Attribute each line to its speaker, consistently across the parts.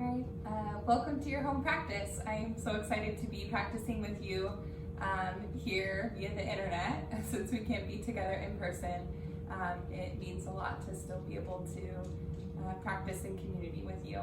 Speaker 1: Right. Welcome to your home practice. I am so excited to be practicing with you here via the internet. Since we can't be together in person, it means a lot to still be able to practice in community with you.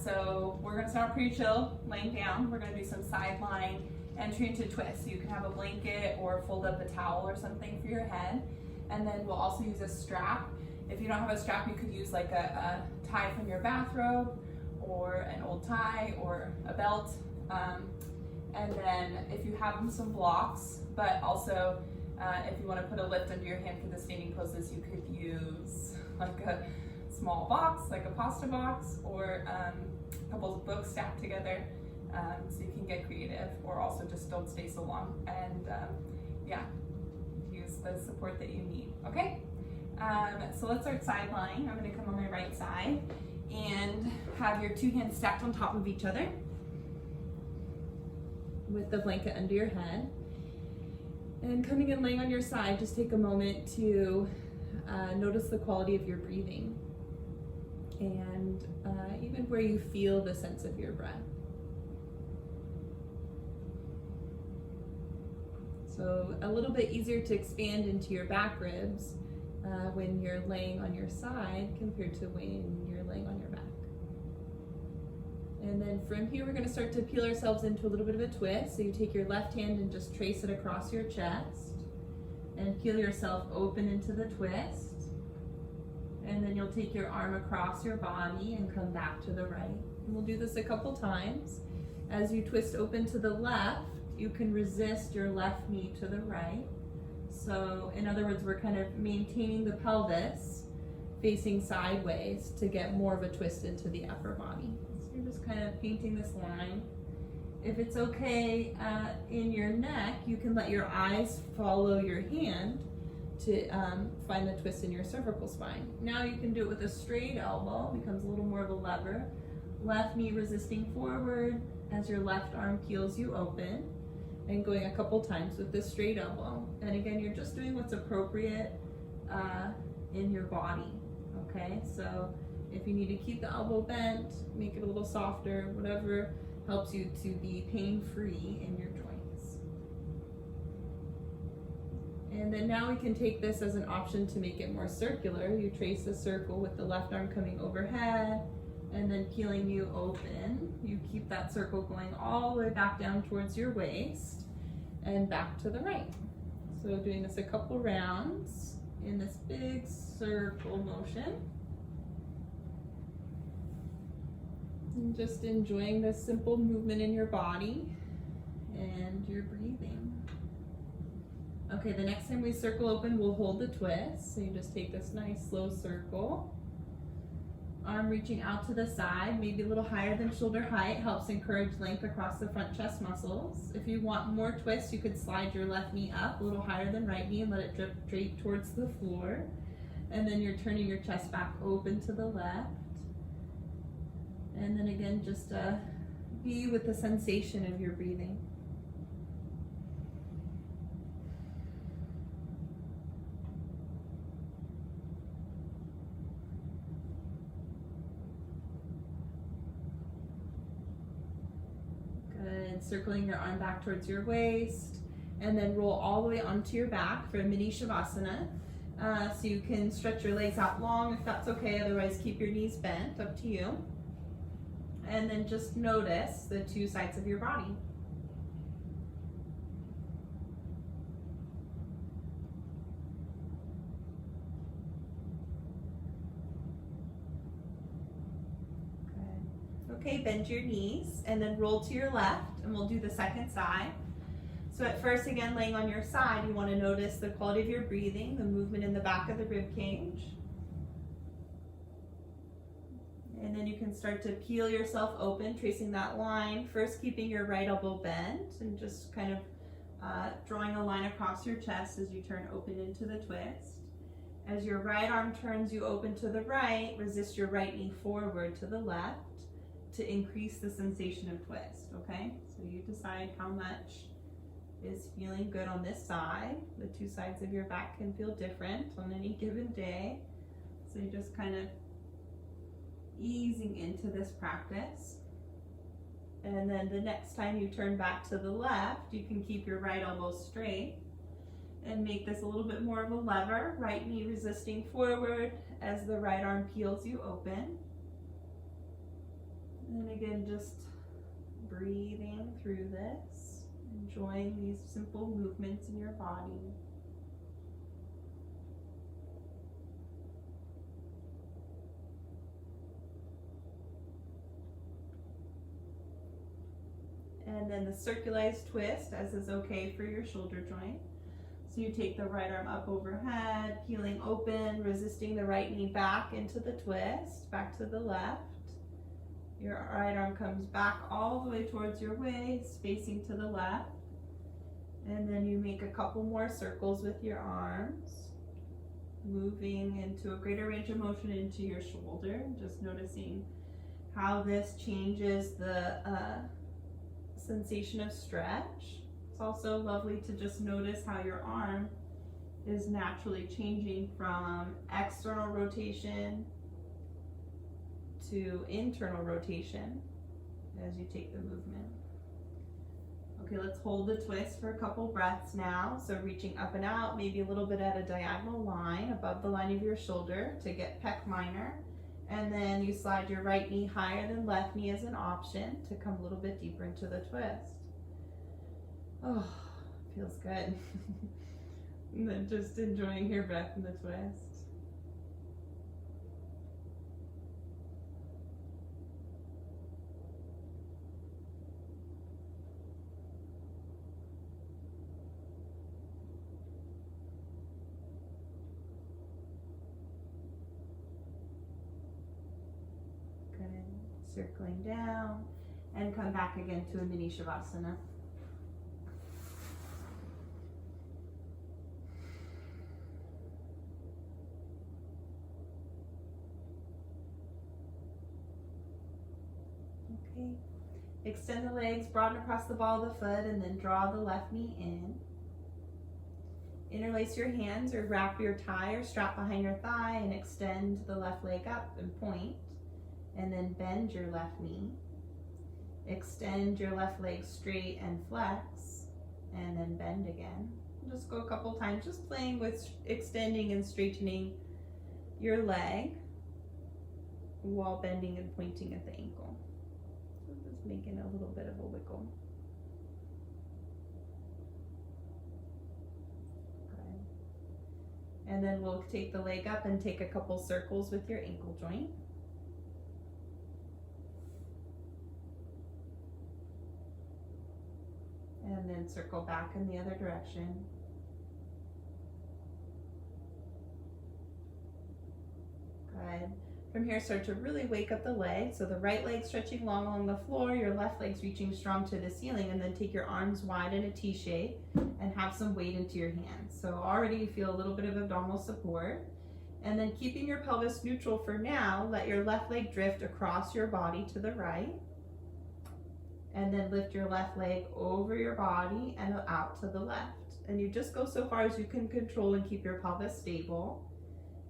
Speaker 1: So we're going to start pretty chill, laying down. We're going to do some sideline entry into twist. So you can have a blanket or fold up a towel or something for your head. And then we'll also use a strap. If you don't have a strap, you could use like a tie from your bathrobe, or an old tie, or a belt. And then if you have some blocks, but also if you want to put a lift under your hand for the standing poses, you could use like a small box, like a pasta box, or a couple of books stacked together, so you can get creative, or also just don't stay so long, and yeah, use the support that you need, okay? So let's start side lying. I'm going to come on my right side and have your two hands stacked on top of each other with the blanket under your head. And coming and laying on your side, just take a moment to notice the quality of your breathing and even where you feel the sense of your breath. So a little bit easier to expand into your back ribs when you're laying on your side compared to when you're laying on your back. And then from here, we're going to start to peel ourselves into a little bit of a twist. So you take your left hand and just trace it across your chest and peel yourself open into the twist. And then you'll take your arm across your body and come back to the right. And we'll do this a couple times. As you twist open to the left, you can resist your left knee to the right. So in other words, we're kind of maintaining the pelvis facing sideways to get more of a twist into the upper body. So you're just kind of painting this line. If it's okay in your neck, you can let your eyes follow your hand to find the twist in your cervical spine. Now you can do it with a straight elbow, becomes a little more of a lever. Left knee resisting forward as your left arm peels you open, and going a couple times with this straight elbow. And again, you're just doing what's appropriate in your body, okay? So if you need to keep the elbow bent, make it a little softer, whatever helps you to be pain-free in your joints. And then now we can take this as an option to make it more circular. You trace a circle with the left arm coming overhead, and then peeling you open. You keep that circle going all the way back down towards your waist and back to the right. So doing this a couple rounds in this big circle motion. And just enjoying this simple movement in your body and your breathing. Okay, the next time we circle open, we'll hold the twist. So you just take this nice slow circle. Arm reaching out to the side, maybe a little higher than shoulder height, helps encourage length across the front chest muscles. If you want more twist, you could slide your left knee up a little higher than right knee and let it drape towards the floor. And then you're turning your chest back open to the left. And then again, just be with the sensation of your breathing. Circling your arm back towards your waist, and then roll all the way onto your back for a mini Shavasana. So you can stretch your legs out long if that's okay, otherwise keep your knees bent, up to you. And then just notice the two sides of your body. Okay, bend your knees and then roll to your left, and we'll do the second side. So at first, again, laying on your side, you want to notice the quality of your breathing, the movement in the back of the rib cage. And then you can start to peel yourself open, tracing that line. First, keeping your right elbow bent and just kind of drawing a line across your chest as you turn open into the twist. As your right arm turns you open to the right, resist your right knee forward to the left to increase the sensation of twist, okay? So you decide how much is feeling good on this side. The two sides of your back can feel different on any given day. So you just kind of easing into this practice. And then the next time you turn back to the left, you can keep your right elbow straight and make this a little bit more of a lever, right knee resisting forward as the right arm peels you open. And again, just breathing through this, enjoying these simple movements in your body. And then the circularized twist, as is okay for your shoulder joint. So you take the right arm up overhead, peeling open, resisting the right knee back into the twist, back to the left. Your right arm comes back all the way towards your waist, facing to the left. And then you make a couple more circles with your arms, moving into a greater range of motion into your shoulder, just noticing how this changes the sensation of stretch. It's also lovely to just notice how your arm is naturally changing from external rotation to internal rotation as you take the movement. Okay, let's hold the twist for a couple breaths now. So reaching up and out, maybe a little bit at a diagonal line above the line of your shoulder to get pec minor. And then you slide your right knee higher than left knee as an option to come a little bit deeper into the twist. Oh, feels good. And then just enjoying your breath in the twist. Circling down and come back again to a mini Shavasana. Okay, extend the legs, broaden across the ball of the foot, and then draw the left knee in. Interlace your hands or wrap your tie or strap behind your thigh and extend the left leg up and point. And then bend your left knee. Extend your left leg straight and flex, and then bend again. Just go a couple times, just playing with extending and straightening your leg while bending and pointing at the ankle. So just making a little bit of a wiggle. Okay. And then we'll take the leg up and take a couple circles with your ankle joint. And then circle back in the other direction. Good. From here, start to really wake up the leg. So the right leg stretching long along the floor, your left leg's reaching strong to the ceiling, and then take your arms wide in a T shape and have some weight into your hands. So already you feel a little bit of abdominal support. And then keeping your pelvis neutral for now, let your left leg drift across your body to the right. And then lift your left leg over your body and out to the left. And you just go so far as you can control and keep your pelvis stable.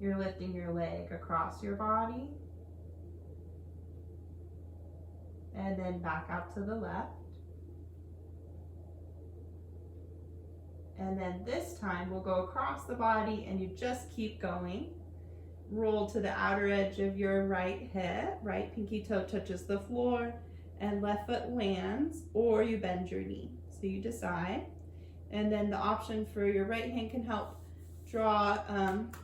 Speaker 1: You're lifting your leg across your body. And then back out to the left. And then this time we'll go across the body and you just keep going. Roll to the outer edge of your right hip. Right pinky toe touches the floor. And left foot lands, or you bend your knee. So you decide. And then the option for your right hand can help draw,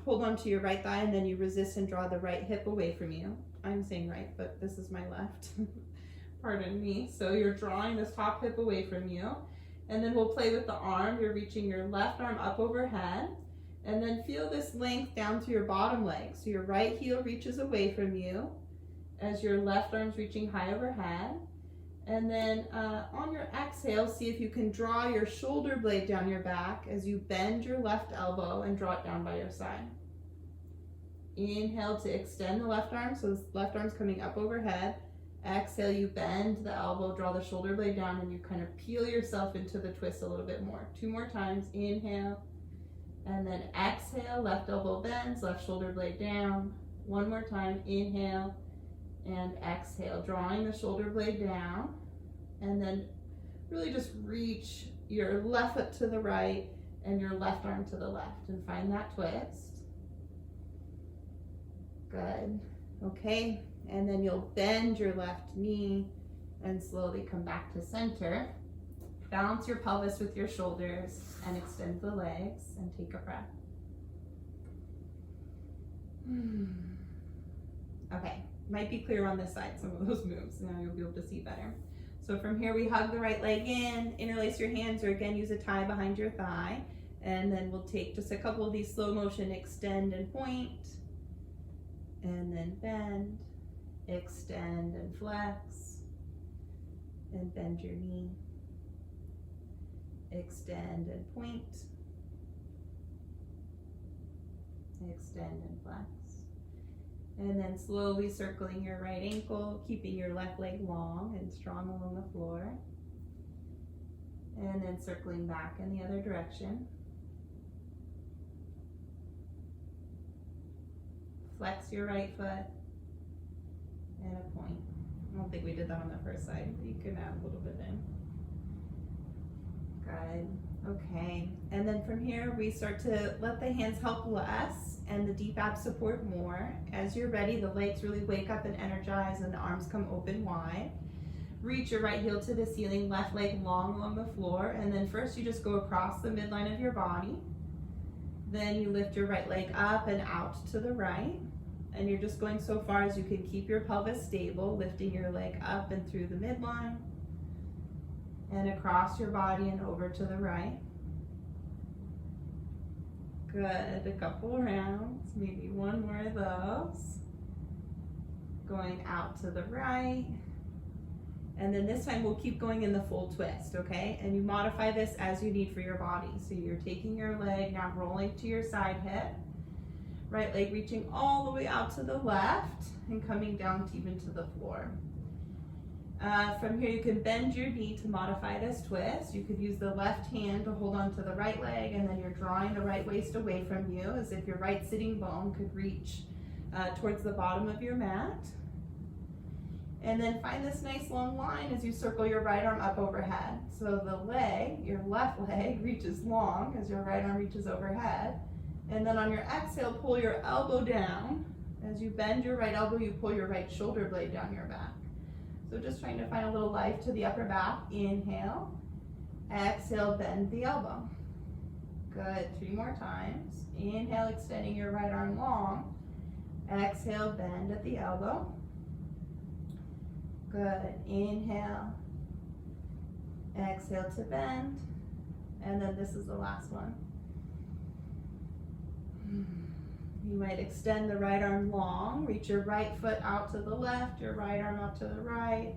Speaker 1: hold on to your right thigh, and then you resist and draw the right hip away from you. I'm saying right, but this is my left. Pardon me. So you're drawing this top hip away from you. And then we'll play with the arm. You're reaching your left arm up overhead. And then feel this length down to your bottom leg. So your right heel reaches away from you, as your left arm's reaching high overhead. And then on your exhale, see if you can draw your shoulder blade down your back as you bend your left elbow and draw it down by your side. Inhale to extend the left arm, so this left arm's coming up overhead. Exhale, you bend the elbow, draw the shoulder blade down, and you kind of peel yourself into the twist a little bit more. 2 more times, inhale, and then exhale, left elbow bends, left shoulder blade down. 1 more time, inhale, And exhale, drawing the shoulder blade down. And then really just reach your left foot to the right and your left arm to the left and find that twist. Good. Okay, and then you'll bend your left knee and slowly come back to center. Balance your pelvis with your shoulders and extend the legs and take a breath. Okay, might be clear on this side, some of those moves. Now you'll be able to see better. So from here, we hug the right leg in, interlace your hands, or again, use a tie behind your thigh. And then we'll take just a couple of these slow motion extend and point. And then bend, extend and flex. And bend your knee. Extend and point. Extend and flex. And then slowly circling your right ankle, keeping your left leg long and strong along the floor. And then circling back in the other direction. Flex your right foot and a point. I don't think we did that on the first side, but you can add a little bit in. Good. Okay. And then from here, we start to let the hands help less and the deep abs support more. As you're ready, the legs really wake up and energize and the arms come open wide. Reach your right heel to the ceiling, left leg long along the floor. And then first you just go across the midline of your body. Then you lift your right leg up and out to the right. And you're just going so far as you can keep your pelvis stable, lifting your leg up and through the midline. And across your body and over to the right. Good, a couple rounds, maybe one more of those. Going out to the right. And then this time we'll keep going in the full twist, okay? And you modify this as you need for your body. So you're taking your leg, now rolling to your side hip. Right leg reaching all the way out to the left and coming down even to the floor. From here you can bend your knee to modify this twist. You could use the left hand to hold on to the right leg, and then you're drawing the right waist away from you as if your right sitting bone could reach towards the bottom of your mat. And then find this nice long line as you circle your right arm up overhead. So the leg, your left leg, reaches long as your right arm reaches overhead. And then on your exhale, pull your elbow down. As you bend your right elbow, you pull your right shoulder blade down your back. So just trying to find a little life to the upper back. Inhale, exhale, bend the elbow. Good, 3 more times. Inhale, extending your right arm long. Exhale, bend at the elbow. Good, inhale, exhale to bend. And then this is the last one. You might extend the right arm long, reach your right foot out to the left, your right arm out to the right.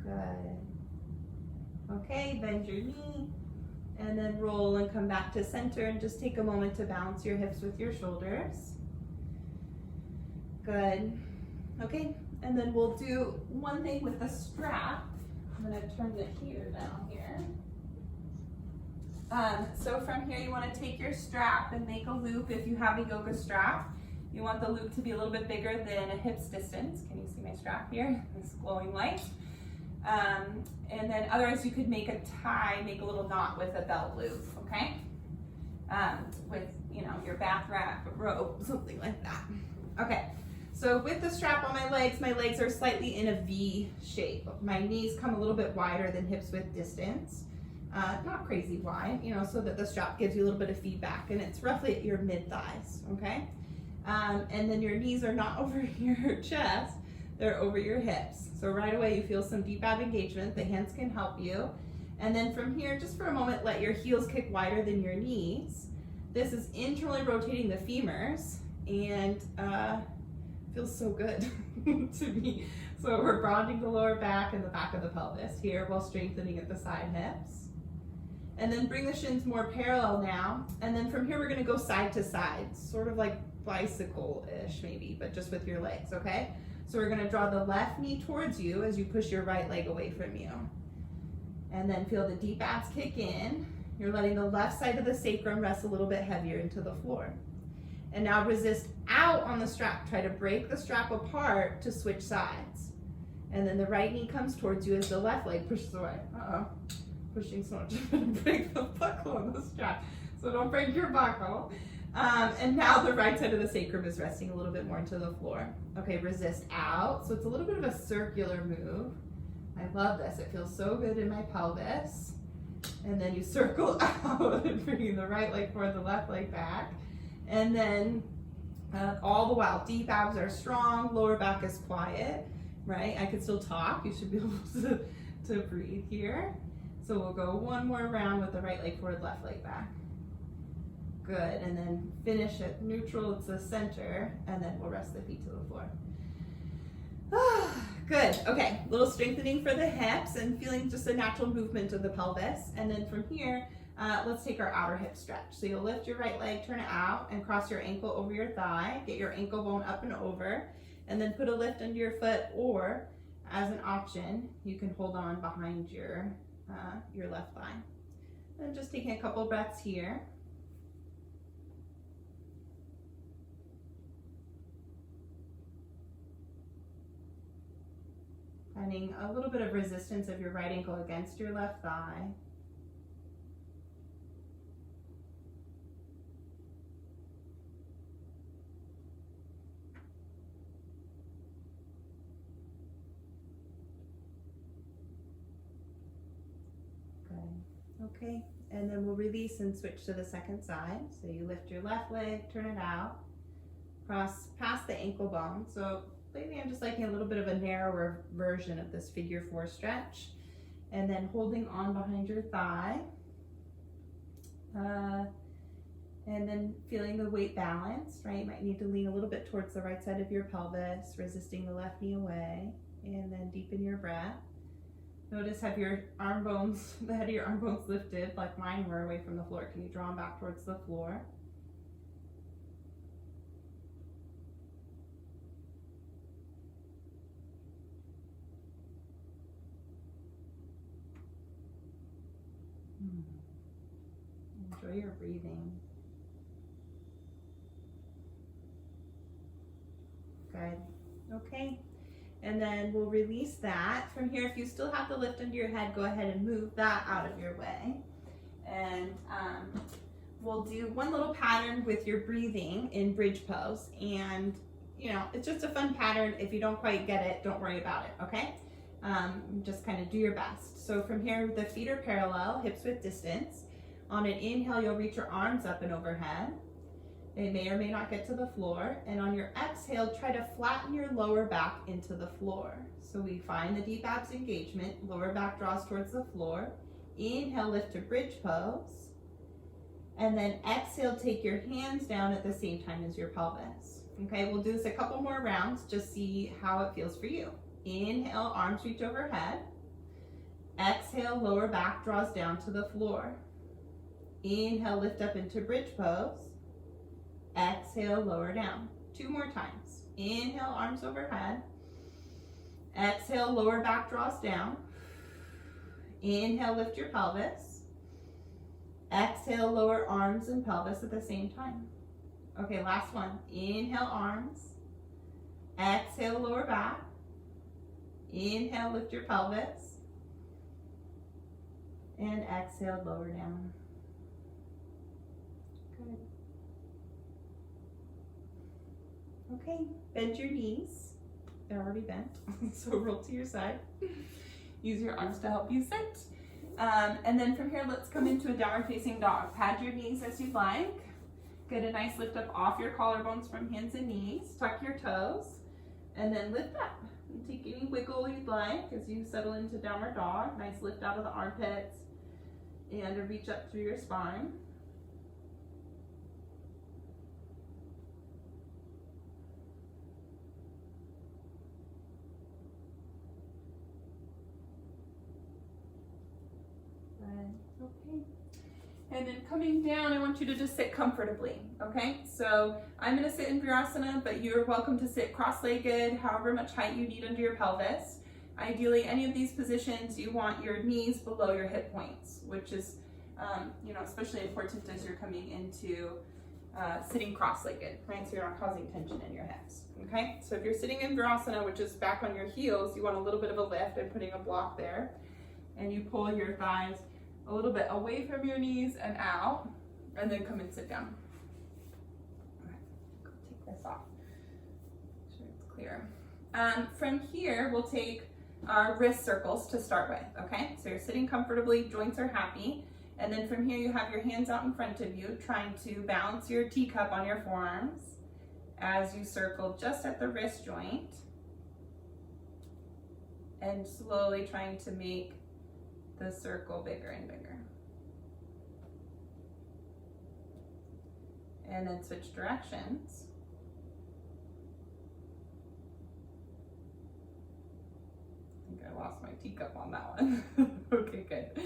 Speaker 1: Good. Okay, bend your knee, and then roll and come back to center, and just take a moment to balance your hips with your shoulders. Good. Okay, and then we'll do one thing with a strap. I'm gonna turn the heater down here. So from here, you want to take your strap and make a loop. If you have a yoga strap, you want the loop to be a little bit bigger than a hip's distance. Can you see my strap here? It's glowing light. And then otherwise you could make a tie, make a little knot with a belt loop, okay? With, your bath wrap, a rope, something like that. Okay, so with the strap on my legs are slightly in a V shape. My knees come a little bit wider than hips width distance. Not crazy wide, so that the strap gives you a little bit of feedback, and it's roughly at your mid-thighs, okay? And then your knees are not over your chest, they're over your hips. So right away you feel some deep ab engagement, the hands can help you. And then from here, just for a moment, let your heels kick wider than your knees. This is internally rotating the femurs, and feels so good to me. So we're bonding the lower back and the back of the pelvis here while strengthening at the side hips. And then bring the shins more parallel now. And then from here, we're gonna go side to side, sort of like bicycle-ish maybe, but just with your legs, okay? So we're gonna draw the left knee towards you as you push your right leg away from you. And then feel the deep abs kick in. You're letting the left side of the sacrum rest a little bit heavier into the floor. And now resist out on the strap. Try to break the strap apart to switch sides. And then the right knee comes towards you as the left leg pushes away. Uh-oh, pushing so much, I'm gonna break the buckle on the strap. So don't break your buckle. And now the right side of the sacrum is resting a little bit more into the floor. Okay, resist out. So it's a little bit of a circular move. I love this. It feels so good in my pelvis. And then you circle out and bringing the right leg forward, the left leg back. And then all the while, deep abs are strong, lower back is quiet, right? I can still talk. You should be able to breathe here. So we'll go one more round with the right leg forward, left leg back. Good, and then finish it neutral, it's the center, and then we'll rest the feet to the floor. Good, okay, little strengthening for the hips and feeling just a natural movement of the pelvis. And then from here, let's take our outer hip stretch. So you'll lift your right leg, turn it out, and cross your ankle over your thigh. Get your ankle bone up and over, and then put a lift under your foot, or as an option, you can hold on behind your left thigh. And just taking a couple breaths here. Finding a little bit of resistance of your right ankle against your left thigh. Good. Okay, and then we'll release and switch to the second side. So you lift your left leg, turn it out, cross past the ankle bone. So lately I'm just liking a little bit of a narrower version of this figure 4 stretch. And then holding on behind your thigh. And then feeling the weight balance, right? You might need to lean a little bit towards the right side of your pelvis, resisting the left knee away. And then deepen your breath. Notice have your arm bones, the head of your arm bones lifted like mine were away from the floor. Can you draw them back towards the floor? Enjoy your breathing. Good. Okay. And then we'll release that. From here, if you still have the lift under your head, go ahead and move that out of your way. And we'll do one little pattern with your breathing in bridge pose. And, you know, it's just a fun pattern. If you don't quite get it, don't worry about it, okay? Just kind of do your best. So from here, the feet are parallel, hips width distance. On an inhale, you'll reach your arms up and overhead. They may or may not get to the floor. And on your exhale, try to flatten your lower back into the floor. So we find the deep abs engagement, lower back draws towards the floor. Inhale, lift to bridge pose. And then exhale, take your hands down at the same time as your pelvis. Okay, we'll do this a couple more rounds, just see how it feels for you. Inhale, arms reach overhead. Exhale, lower back draws down to the floor. Inhale, lift up into bridge pose. Exhale, lower down. 2 more times. Inhale, arms overhead. Exhale, lower back draws down. Inhale, lift your pelvis. Exhale, lower arms and pelvis at the same time. Okay, last one. Inhale, arms. Exhale, lower back. Inhale, lift your pelvis. And exhale, lower down. Good. Okay, bend your knees. They're already bent, so roll to your side. Use your arms to help you sit. And then from here, let's come into a downward facing dog. Pad your knees as you'd like. Get a nice lift up off your collarbones from hands and knees. Tuck your toes, and then lift up. And take any wiggle you'd like as you settle into downward dog. Nice lift out of the armpits, and a reach up through your spine. Okay. And then coming down, I want you to just sit comfortably, okay? So I'm gonna sit in Virasana, but you're welcome to sit cross-legged, however much height you need under your pelvis. Ideally, any of these positions, you want your knees below your hip points, which is, you know, especially important as you're coming into sitting cross-legged, right? So you're not causing tension in your hips, okay? So if you're sitting in Virasana, which is back on your heels, you want a little bit of a lift. I'm putting a block there. And you pull your thighs a little bit away from your knees and out, and then come and sit down. All right, go take this off. Make sure it's clear. From here, we'll take our wrist circles to start with, okay? So you're sitting comfortably, joints are happy. And then from here, you have your hands out in front of you, trying to balance your teacup on your forearms as you circle just at the wrist joint. And slowly trying to make the circle bigger and bigger. And then switch directions. I think I lost my teacup on that one. Okay, good.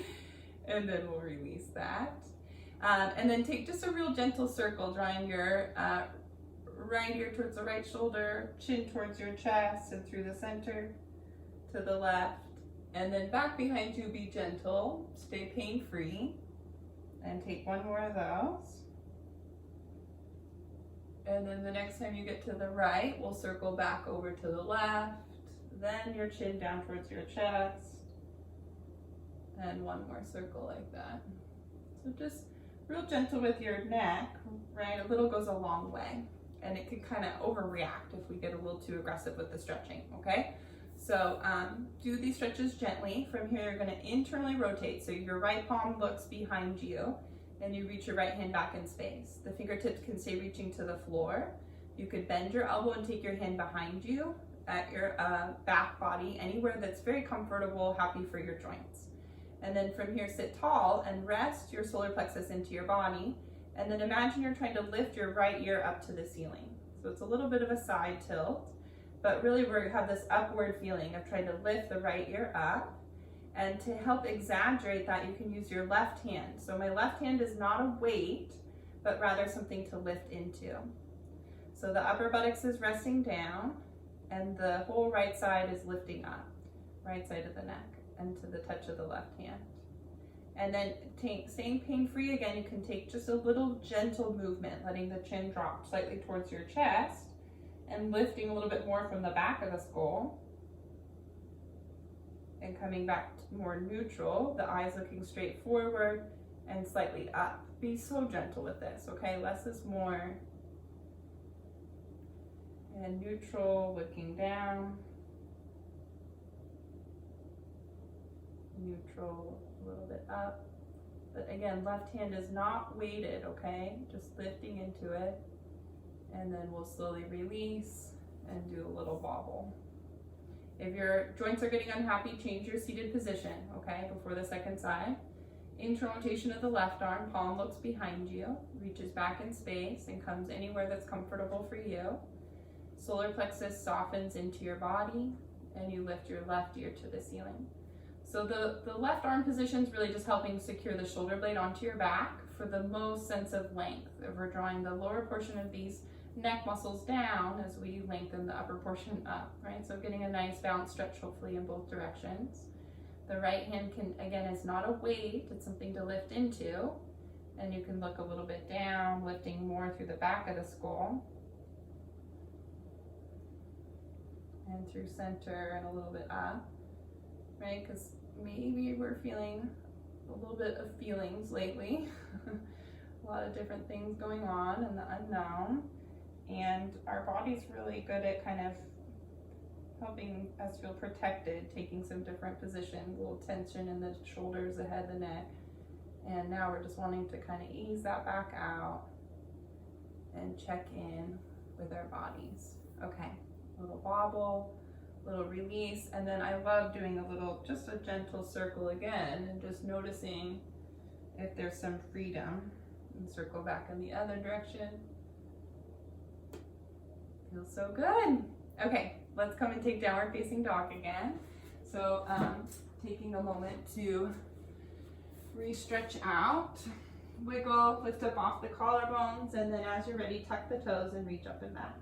Speaker 1: And then we'll release that. And then take just a real gentle circle, drawing your right ear towards the right shoulder, chin towards your chest and through the center to the left. And then back behind you, be gentle, stay pain-free. And take one more of those. And then the next time you get to the right, we'll circle back over to the left. Then your chin down towards your chest. And one more circle like that. So just real gentle with your neck, right? A little goes a long way. And it can kind of overreact if we get a little too aggressive with the stretching, okay? So do these stretches gently. From here, you're gonna internally rotate. So your right palm looks behind you and you reach your right hand back in space. The fingertips can stay reaching to the floor. You could bend your elbow and take your hand behind you at your back body, anywhere that's very comfortable, happy for your joints. And then from here, sit tall and rest your solar plexus into your body. And then imagine you're trying to lift your right ear up to the ceiling. So it's a little bit of a side tilt, but really we have this upward feeling of trying to lift the right ear up. And to help exaggerate that, you can use your left hand. So my left hand is not a weight, but rather something to lift into. So the upper buttocks is resting down and the whole right side is lifting up, right side of the neck, and to the touch of the left hand. And then staying pain-free again, you can take just a little gentle movement, letting the chin drop slightly towards your chest and lifting a little bit more from the back of the skull and coming back to more neutral, the eyes looking straight forward and slightly up. Be so gentle with this, okay? Less is more. And neutral, looking down. Neutral, a little bit up. But again, left hand is not weighted, okay? Just lifting into it. And then we'll slowly release and do a little bobble. If your joints are getting unhappy, change your seated position, okay, before the second side. Internal rotation of the left arm, palm looks behind you, reaches back in space and comes anywhere that's comfortable for you. Solar plexus softens into your body and you lift your left ear to the ceiling. So the left arm position is really just helping secure the shoulder blade onto your back for the most sense of length. We're drawing the lower portion of these neck muscles down as we lengthen the upper portion up, right? So getting a nice balanced stretch hopefully in both directions. The right hand again, is not a weight, it's something to lift into. And you can look a little bit down, lifting more through the back of the skull. And through center and a little bit up, right? Because maybe we're feeling a little bit of feelings lately. A lot of different things going on in the unknown. And our body's really good at kind of helping us feel protected, taking some different positions, a little tension in the shoulders, the head, the neck. And now we're just wanting to kind of ease that back out and check in with our bodies. Okay, a little wobble, little release, and then I love doing a little, just a gentle circle again, and just noticing if there's some freedom. And circle back in the other direction. Feels so good. Okay, let's come and take downward facing dog again. So taking a moment to re-stretch out, wiggle, lift up off the collarbones, and then as you're ready, tuck the toes and reach up and back.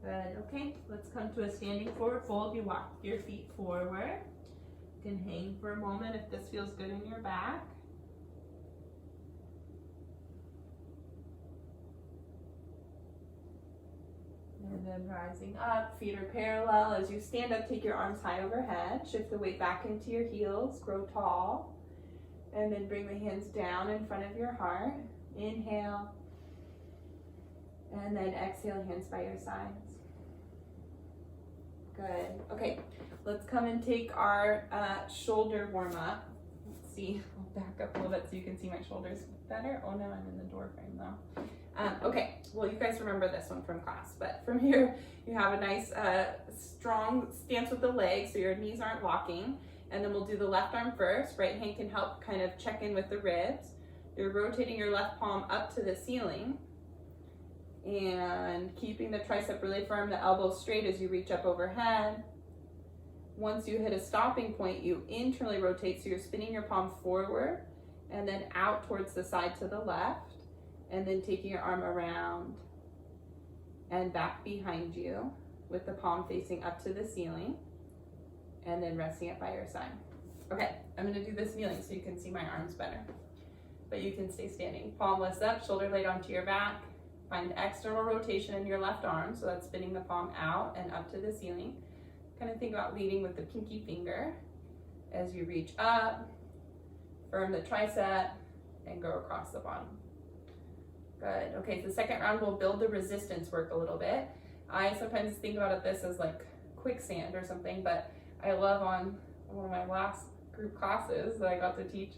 Speaker 1: Good, okay, let's come to a standing forward fold. You walk your feet forward. You can hang for a moment if this feels good in your back. And then rising up, feet are parallel. As you stand up, take your arms high overhead. Shift the weight back into your heels, grow tall. And then bring the hands down in front of your heart. Inhale. And then exhale, hands by your sides. Good. Okay, let's come and take our shoulder warm up. Let's see, I'll back up a little bit so you can see my shoulders better. Oh no, I'm in the door frame though. Okay, well you guys remember this one from class, but from here you have a nice strong stance with the legs so your knees aren't locking. And then we'll do the left arm first. Right hand can help kind of check in with the ribs. You're rotating your left palm up to the ceiling and keeping the tricep really firm, the elbows straight as you reach up overhead. Once you hit a stopping point, you internally rotate, so you're spinning your palm forward and then out towards the side to the left, and then taking your arm around and back behind you with the palm facing up to the ceiling, and then resting it by your side. Okay, I'm gonna do this kneeling so you can see my arms better, but you can stay standing. Palm lifts up, shoulder blade onto your back. Find external rotation in your left arm, so that's spinning the palm out and up to the ceiling. Kind of think about leading with the pinky finger as you reach up, firm the tricep, and go across the bottom. Good, okay, so the second round we'll build the resistance work a little bit. I sometimes think about this as like quicksand or something, but I love on one of my last group classes that I got to teach,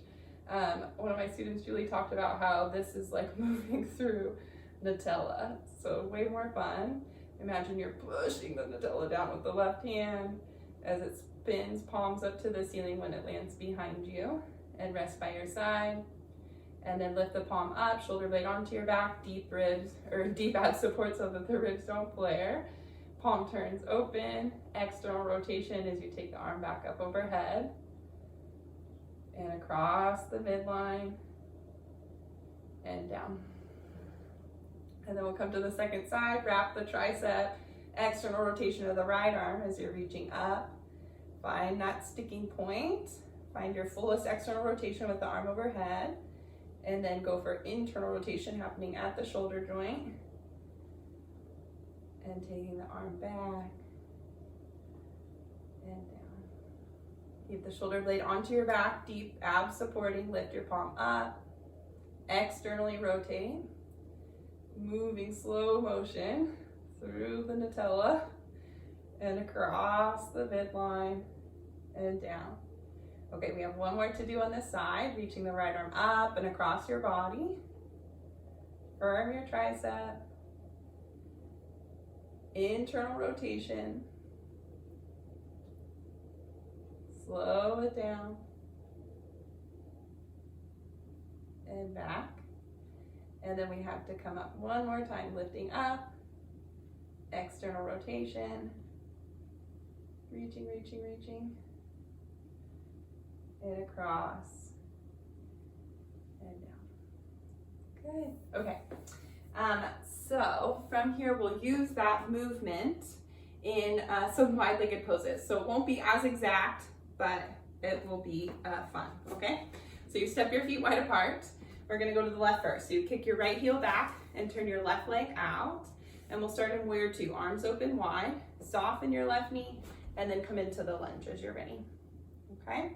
Speaker 1: one of my students, Julie, talked about how this is like moving through Nutella, so way more fun. Imagine you're pushing the Nutella down with the left hand as it spins, palms up to the ceiling when it lands behind you, and rest by your side. And then lift the palm up, shoulder blade onto your back, deep ribs, or deep ab support so that the ribs don't flare. Palm turns open, external rotation as you take the arm back up overhead and across the midline and down. And then we'll come to the second side, wrap the tricep, external rotation of the right arm as you're reaching up. Find that sticking point. Find your fullest external rotation with the arm overhead. And then go for internal rotation happening at the shoulder joint. And taking the arm back and down. Keep the shoulder blade onto your back, deep abs supporting, lift your palm up. Externally rotate. Moving slow motion through the Nutella and across the midline and down. Okay, we have one more to do on this side, reaching the right arm up and across your body. Firm your tricep. Internal rotation. Slow it down. And back. And then we have to come up one more time, lifting up, external rotation, reaching, reaching, reaching, and across, and down. Good, okay. So from here, we'll use that movement in some wide-legged poses. So it won't be as exact, but it will be fun, okay? So you step your feet wide apart. We're gonna go to the left first. So you kick your right heel back and turn your left leg out. And we'll start in warrior two. Arms open wide, soften your left knee, and then come into the lunge as you're ready, okay?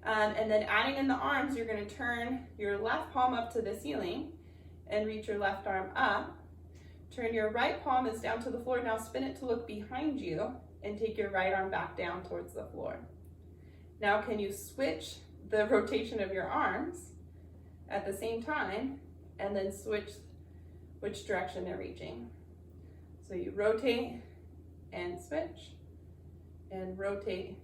Speaker 1: And then adding in the arms, you're gonna turn your left palm up to the ceiling and reach your left arm up. Turn your right palm is down to the floor. Now spin it to look behind you and take your right arm back down towards the floor. Now can you switch the rotation of your arms at the same time, and then switch which direction they're reaching. So you rotate and switch, and rotate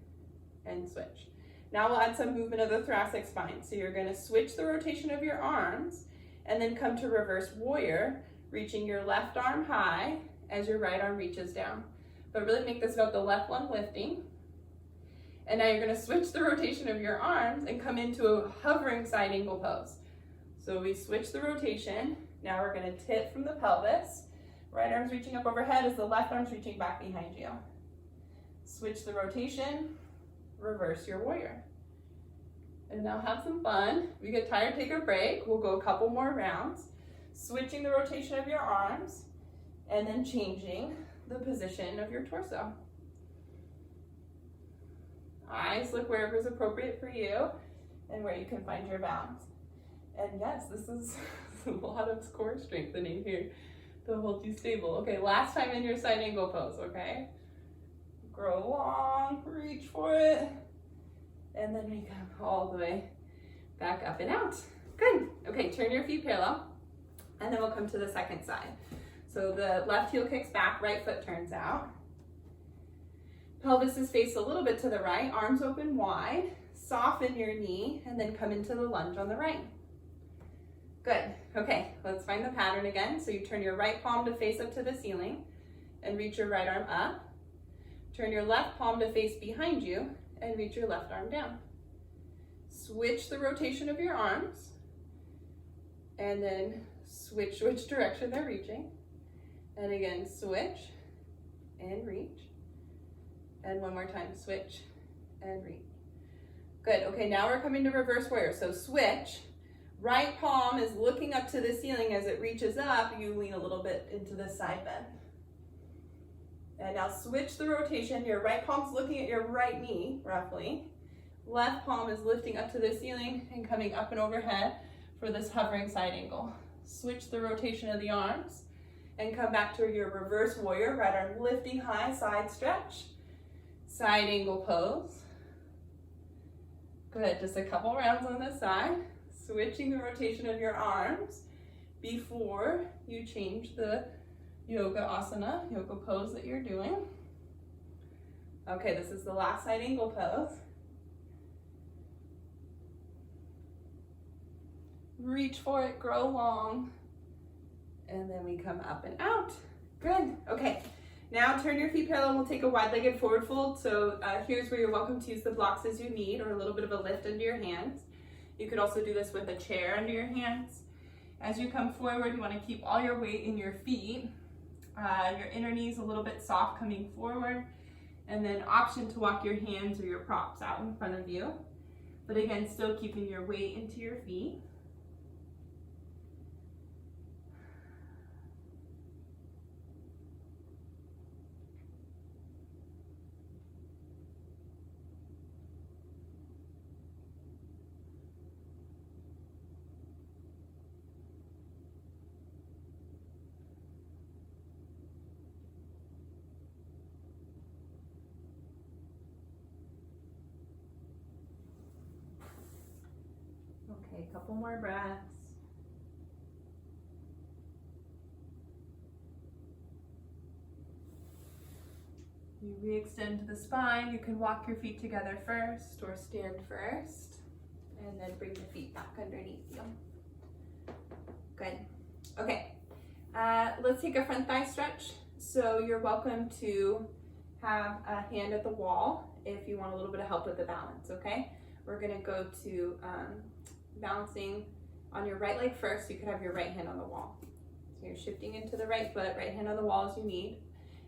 Speaker 1: and switch. Now we'll add some movement of the thoracic spine. So you're gonna switch the rotation of your arms, and then come to reverse warrior, reaching your left arm high as your right arm reaches down. But really make this about the left one lifting. And now you're gonna switch the rotation of your arms and come into a hovering side angle pose. So we switch the rotation. Now we're gonna tip from the pelvis,
Speaker 2: Right arm's reaching up overhead as the left arm's reaching back behind you. Switch the rotation, reverse your warrior. And now have some fun. If you get tired, take a break. We'll go a couple more rounds. Switching the rotation of your arms and then changing the position of your torso. Eyes look wherever is appropriate for you and where you can find your balance. And yes, this is a lot of core strengthening here to hold you stable. Okay, last time in your side angle pose, okay? Grow long, reach for it, and then we come all the way back up and out. Good. Okay, turn your feet parallel, and then we'll come to the second side. So the left heel kicks back, right foot turns out. Pelvis is faced a little bit to the right, arms open wide, soften your knee, and then come into the lunge on the right. Good. Okay, let's find the pattern again. So you turn your right palm to face up to the ceiling and reach your right arm up. Turn your left palm to face behind you and reach your left arm down. Switch the rotation of your arms and then switch which direction they're reaching. And again, switch and reach. And one more time, switch and reach. Good. Okay, now we're coming to reverse warrior. So switch. Right palm is looking up to the ceiling. As it reaches up, you lean a little bit into the side bend. And now switch the rotation. Your right palm's looking at your right knee, roughly. Left palm is lifting up to the ceiling and coming up and overhead for this hovering side angle. Switch the rotation of the arms and come back to your reverse warrior. Right arm lifting high, side stretch. Side angle pose. Good, just a couple rounds on this side. Switching the rotation of your arms before you change the yoga asana, yoga pose that you're doing. Okay, this is the last side angle pose. Reach for it, grow long, and then we come up and out. Good, okay. Now turn your feet parallel and we'll take a wide-legged forward fold. So here's where you're welcome to use the blocks as you need or a little bit of a lift under your hands. You could also do this with a chair under your hands. As you come forward, you want to keep all your weight in your feet. Your inner knee is a little bit soft coming forward. And then option to walk your hands or your props out in front of you. But again, still keeping your weight into your feet. Okay, a couple more breaths. You re-extend the spine. You can walk your feet together first or stand first, and then bring the feet back underneath you. Good. Okay, let's take a front thigh stretch. So you're welcome to have a hand at the wall if you want a little bit of help with the balance, okay? We're gonna go to balancing on your right leg first. You could have your right hand on the wall. So you're shifting into the right foot, right hand on the wall as you need.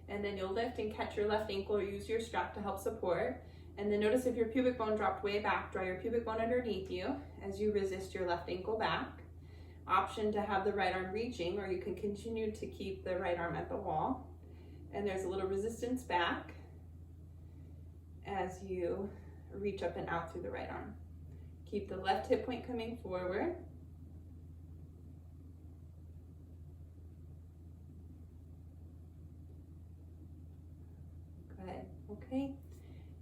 Speaker 2: And then you'll lift and catch your left ankle or use your strap to help support. And then notice if your pubic bone dropped way back, draw your pubic bone underneath you as you resist your left ankle back. Option to have the right arm reaching, or you can continue to keep the right arm at the wall. And there's a little resistance back as you reach up and out through the right arm. Keep the left hip point coming forward. Good, okay.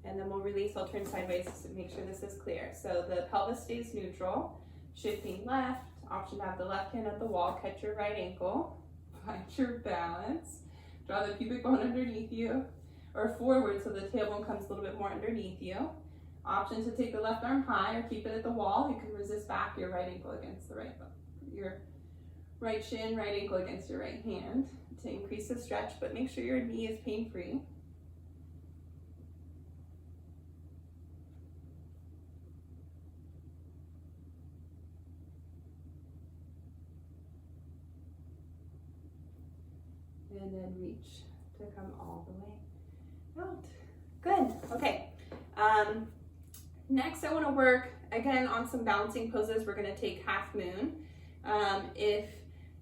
Speaker 2: And then we'll release. I'll turn sideways to make sure this is clear. So the pelvis stays neutral, shifting left. Option to have the left hand at the wall, catch your right ankle, find your balance. Draw the pubic bone underneath you, or forward so the tailbone comes a little bit more underneath you. Option to take the left arm high or keep it at the wall. You can resist back your right ankle against the right foot. Your right shin, right ankle against your right hand to increase the stretch, but make sure your knee is pain-free. then reach to come all the way out. Good, okay. Next I wanna work, again, on some balancing poses. We're gonna take half moon. If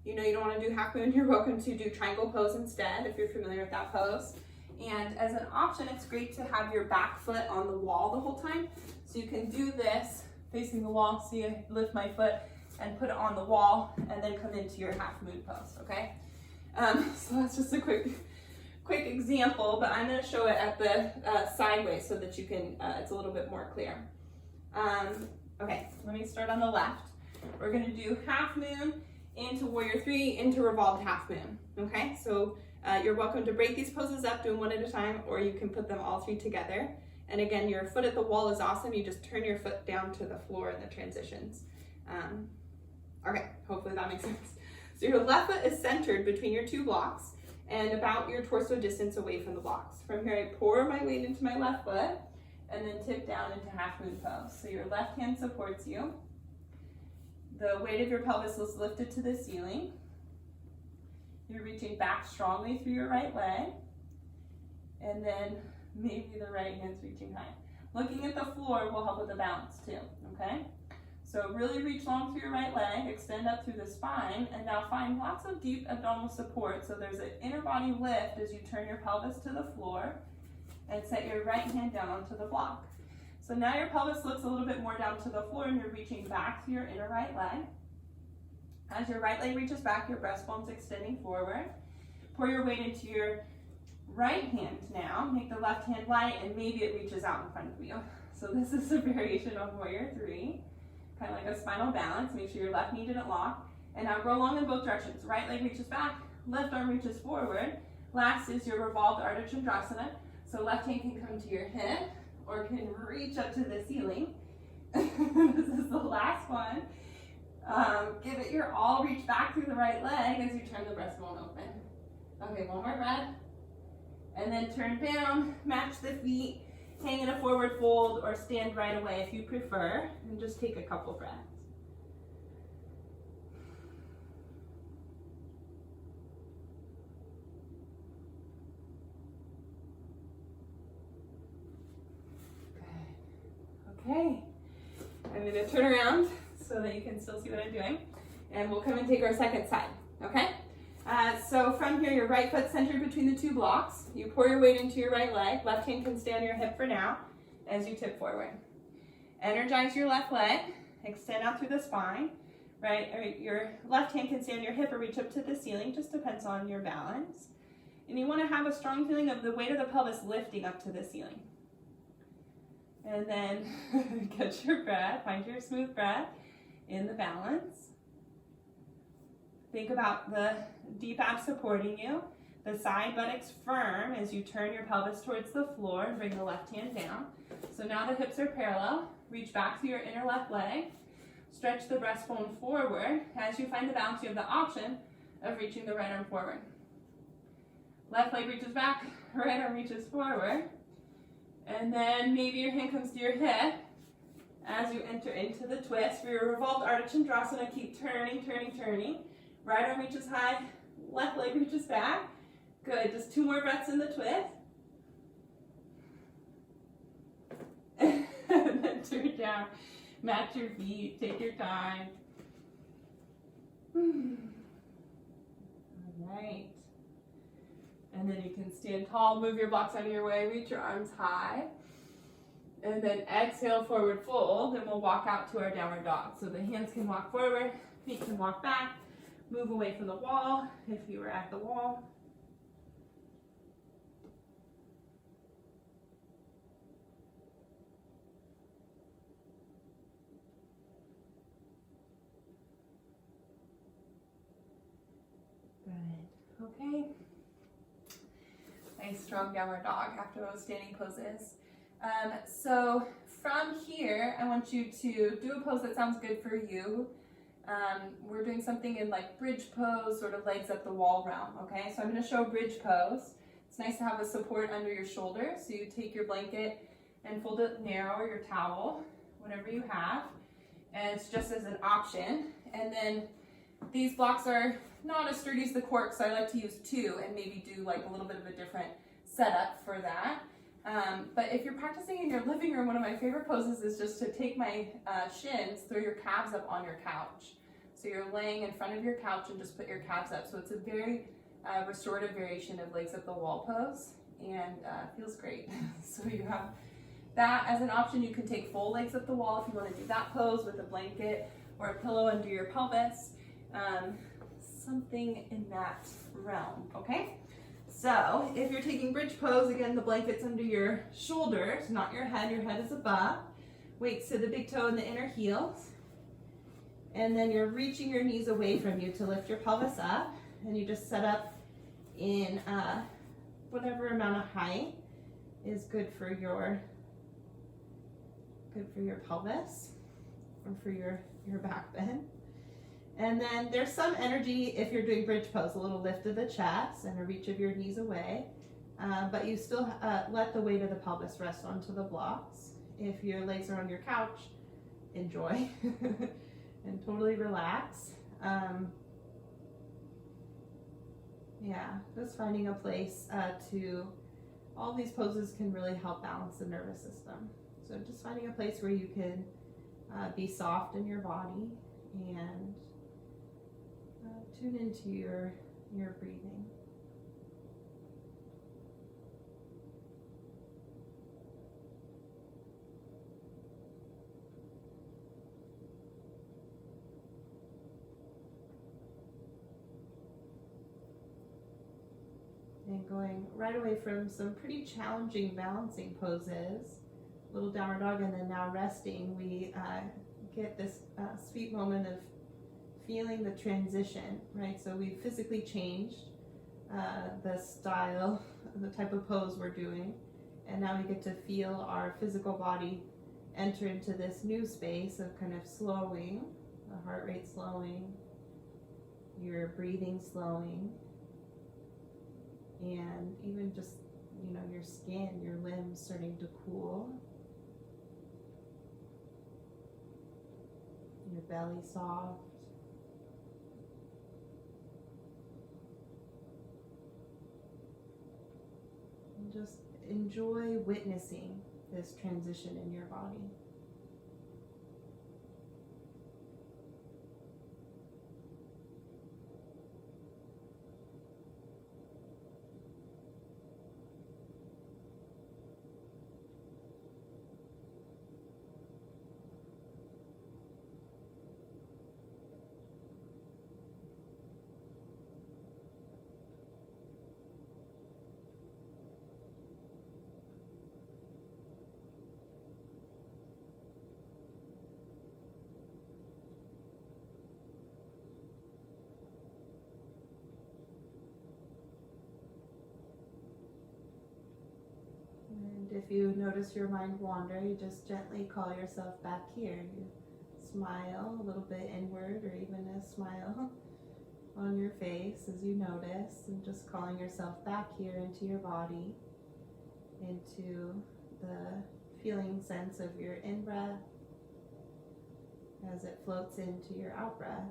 Speaker 2: you know you don't wanna do half moon, you're welcome to do triangle pose instead, if you're familiar with that pose. And as an option, it's great to have your back foot on the wall the whole time. So you can do this facing the wall. See, I lift my foot and put it on the wall and then come into your half moon pose, okay? So that's just a quick example, but I'm gonna show it at the sideways so that you can, it's a little bit more clear. Okay, let me start on the left. We're gonna do half moon into warrior three, into revolved half moon, okay? So you're welcome to break these poses up, doing one at a time, or you can put them all three together. And again, your foot at the wall is awesome. You just turn your foot down to the floor in the transitions. Okay, hopefully that makes sense. So your left foot is centered between your two blocks and about your torso distance away from the blocks. From here, I pour my weight into my left foot and then tip down into half moon pose. So your left hand supports you. The weight of your pelvis is lifted to the ceiling. You're reaching back strongly through your right leg. And then maybe the right hand's reaching high. Looking at the floor will help with the balance too, okay? So really reach long through your right leg, extend up through the spine, and now find lots of deep abdominal support. So there's an inner body lift as you turn your pelvis to the floor and set your right hand down onto the block. So now your pelvis looks a little bit more down to the floor and you're reaching back through your inner right leg. As your right leg reaches back, your breastbone's extending forward. Pour your weight into your right hand now. Make the left hand light and maybe it reaches out in front of you. So this is a variation of warrior three. Kind of like a spinal balance. Make sure your left knee didn't lock. And now grow long in both directions. Right leg reaches back, left arm reaches forward. Last is your revolved Ardha Chandrasana. So left hand can come to your hip or can reach up to the ceiling. This is the last one. Give it your all, reach back through the right leg as you turn the breastbone open. Okay, one more breath. And then turn down, match the feet. Hang in a forward fold or stand right away if you prefer, and just take a couple breaths. Good. Okay. I'm going to turn around so that you can still see what I'm doing, and we'll come and take our second side, okay? So from here, your right foot centered between the two blocks. You pour your weight into your right leg. Left hand can stay on your hip for now as you tip forward. Energize your left leg. Extend out through the spine. Right, or your left hand can stay on your hip or reach up to the ceiling. Just depends on your balance. And you want to have a strong feeling of the weight of the pelvis lifting up to the ceiling. And then catch your breath. Find your smooth breath in the balance. Think about the deep abs supporting you. The side buttocks firm as you turn your pelvis towards the floor and bring the left hand down. So now the hips are parallel. Reach back through your inner left leg. Stretch the breastbone forward. As you find the balance, you have the option of reaching the right arm forward. Left leg reaches back, right arm reaches forward. And then maybe your hand comes to your hip as you enter into the twist. For your revolved Ardha Chandrasana, keep turning, turning, turning. Right arm reaches high, left leg reaches back. Good, just 2 more breaths in the twist. And then turn down, match your feet, take your time. All right. And then you can stand tall, move your blocks out of your way, reach your arms high. And then exhale, forward fold, and we'll walk out to our downward dog. So the hands can walk forward, feet can walk back. Move away from the wall if you were at the wall. Good. Okay. Nice strong downward dog after those standing poses. So from here, I want you to do a pose that sounds good for you. We're doing something in like bridge pose, sort of legs up the wall realm, okay? So I'm going to show a bridge pose. It's nice to have a support under your shoulders. So you take your blanket and fold it narrow, or your towel, whatever you have. And it's just as an option. And then these blocks are not as sturdy as the cork, so I like to use 2 and maybe do like a little bit of a different setup for that. But if you're practicing in your living room, one of my favorite poses is just to take my shins, throw your calves up on your couch. So you're laying in front of your couch and just put your calves up. So it's a very restorative variation of legs up the wall pose, and feels great. So you have that as an option. You can take full legs up the wall if you want to do that pose with a blanket or a pillow under your pelvis, something in that realm, okay? So if you're taking bridge pose, again, the blanket's under your shoulders, not your head is above. Weights to the big toe and the inner heels. And then you're reaching your knees away from you to lift your pelvis up, and you just set up in whatever amount of height is good for your pelvis or for your back bend. And then there's some energy if you're doing bridge pose, a little lift of the chest and a reach of your knees away, but you still let the weight of the pelvis rest onto the blocks. If your legs are on your couch, enjoy and totally relax. Yeah, just finding a place all these poses can really help balance the nervous system. So just finding a place where you can be soft in your body and tune into your breathing. And going right away from some pretty challenging balancing poses, little downward dog, and then now resting, we get this sweet moment of feeling the transition, right? So we physically changed the style, the type of pose we're doing, and now we get to feel our physical body enter into this new space of kind of slowing, the heart rate slowing, your breathing slowing, and even just, your skin, your limbs starting to cool, your belly soft. Just enjoy witnessing this transition in your body. If you notice your mind wander, you just gently call yourself back here. You smile a little bit inward, or even a smile on your face as you notice, and just calling yourself back here into your body, into the feeling sense of your in-breath as it floats into your out-breath.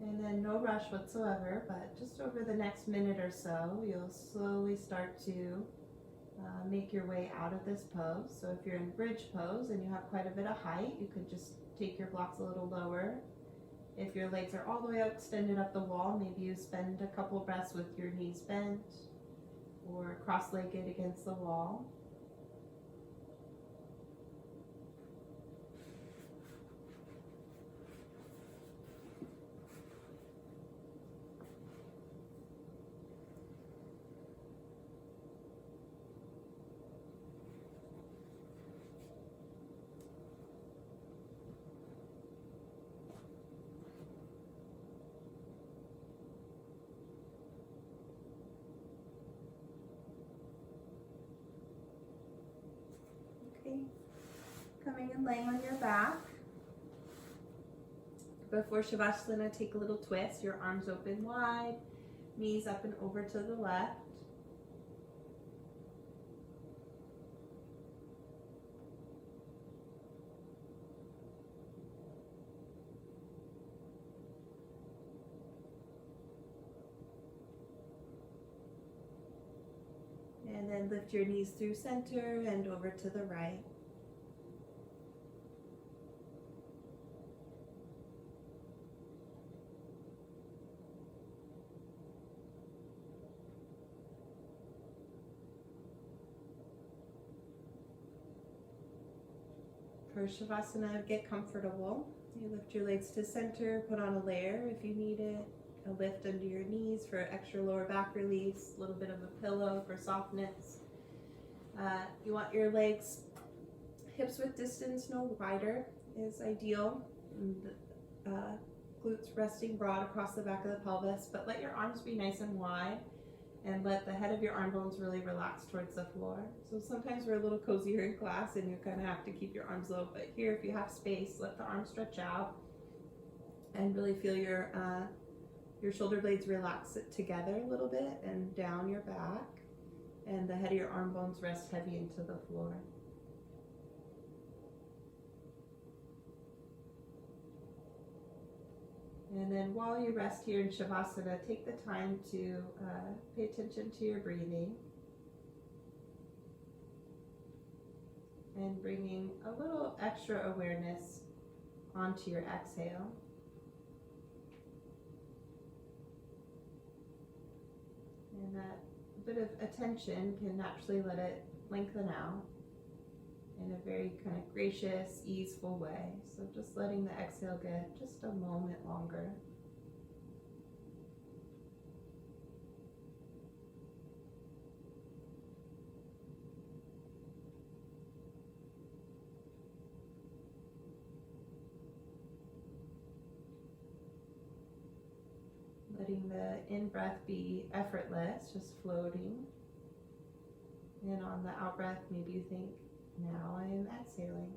Speaker 2: And then no rush whatsoever, but just over the next minute or so, you'll slowly start to make your way out of this pose. So if you're in bridge pose and you have quite a bit of height, you could just take your blocks a little lower. If your legs are all the way out, extended up the wall, maybe you spend a couple breaths with your knees bent or cross-legged against the wall. coming and laying on your back.
Speaker 1: Before Shavasana, take a little twist. Your arms open wide, knees up and over to the left. And then lift your knees through center and over to the right. For Shavasana, get comfortable. You lift your legs to center, put on a layer if you need it, a lift under your knees for extra lower back release, a little bit of a pillow for softness. You want your legs hips width distance, no wider is ideal. And glutes resting broad across the back of the pelvis, but let your arms be nice and wide and let the head of your arm bones really relax towards the floor. So sometimes we're a little cozier in class and you kind of have to keep your arms low, but here if you have space, let the arms stretch out and really feel your shoulder blades relax it together a little bit and down your back, and the head of your arm bones rest heavy into the floor. And then while you rest here in Shavasana, take the time to pay attention to your breathing and bringing a little extra awareness onto your exhale. And that bit of attention can naturally let it lengthen out in a very kind of gracious, easeful way. So just letting the exhale get just a moment longer. Letting the in-breath be effortless, just floating. And on the out-breath, maybe you think, now I am exhaling.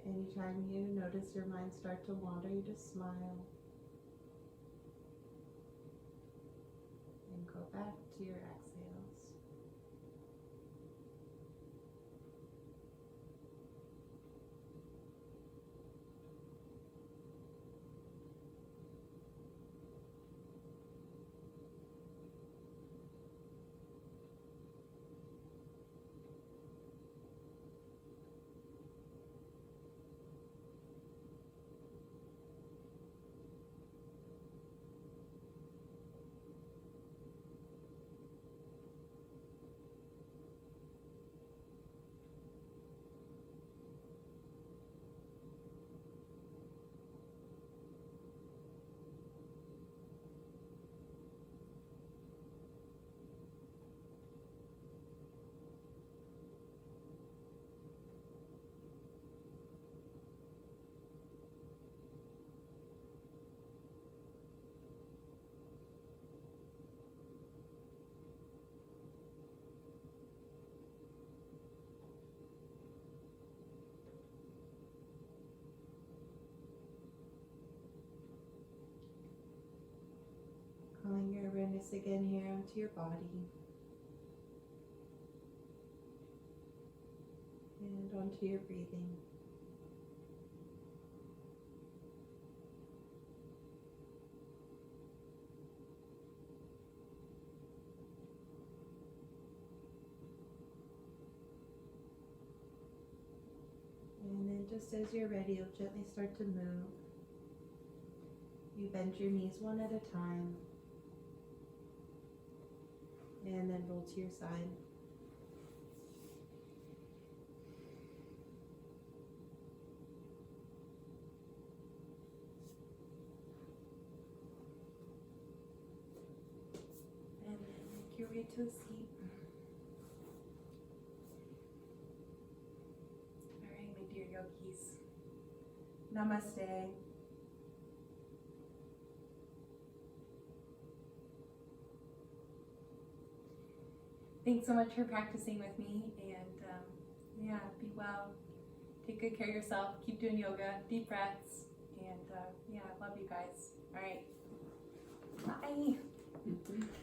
Speaker 1: Anytime you notice your mind start to wander, you just smile and go back to your exhales. Calling your awareness again here onto your body and onto your breathing. And then just as you're ready, you'll gently start to move. You bend your knees one at a time. And then roll to your side. And then make your way to a seat. All right, my dear yogis. Namaste. Thanks so much for practicing with me, and yeah, be well. Take good care of yourself. Keep doing yoga, deep breaths, and yeah, I love you guys. All right, bye.